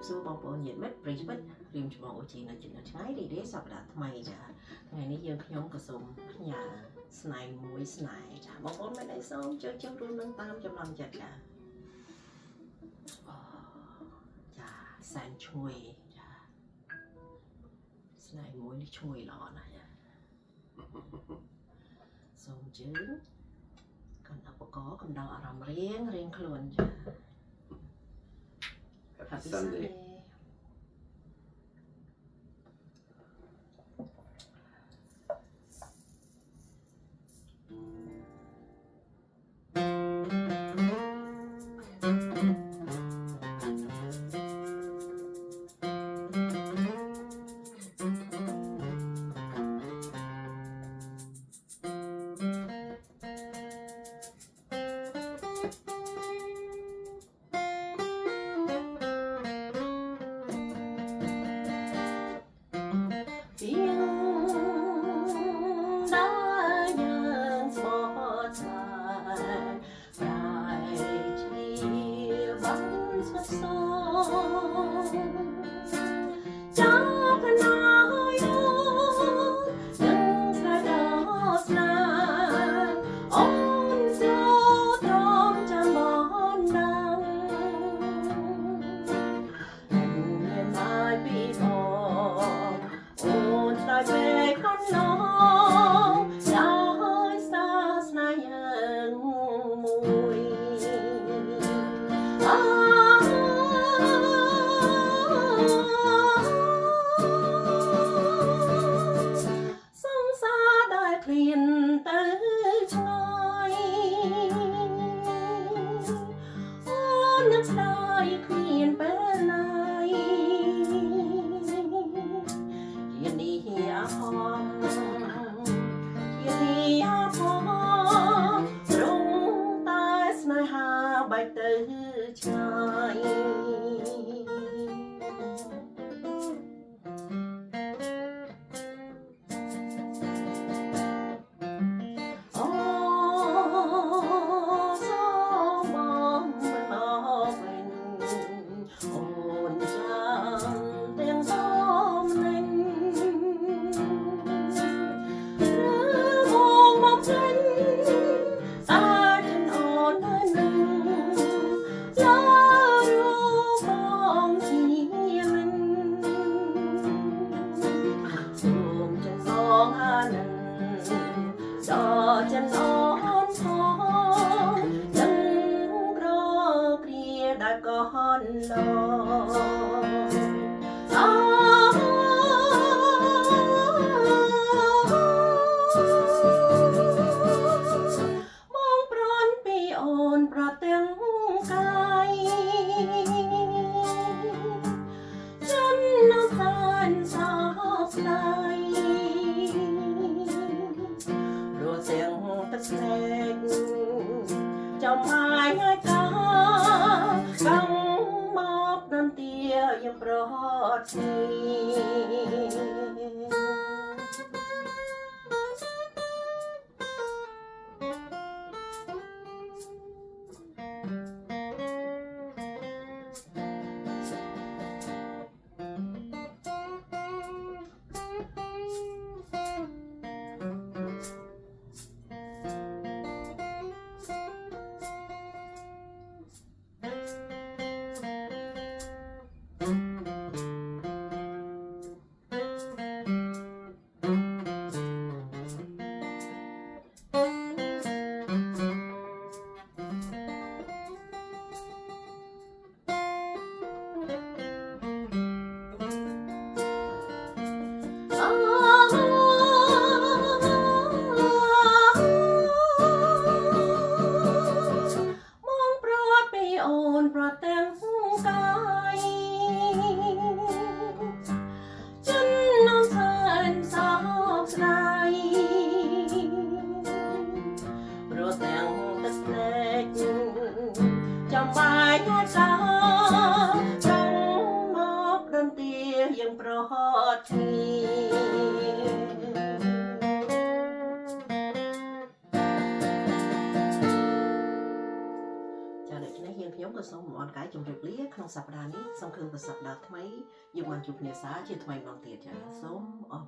សួរបងប្អូនញាតិមិត្តប្រិយមិត្តរៀមច្បងអូជីនៅចំណុចឆ្ងាយរីករាយសប្តាហ៍ថ្មីចាថ្ងៃនេះយើងខ្ញុំក៏សូមផ្ញើស្នេហ៍មួយស្នេហ៍ចាបងប្អូនមិនអីសូមចូលជុំរួមនឹងតាមចំណងចិត្តចាចាសែនឈ្ងុយចាស្នេហ៍មួយនេះឈ្ងុយល្អណាស់ចាសូមជើញកាន់ឧបករណ៍កំដៅអារម្មណ៍រៀងខ្លួនចា Happy Sunday. ក្នុងសប្តាហ៍នេះសូមឃើញប្រសប្តាហ៍ថ្មីយើងបានជួបគ្នាសាជាថ្មីម្ដងទៀតចាសូមអរ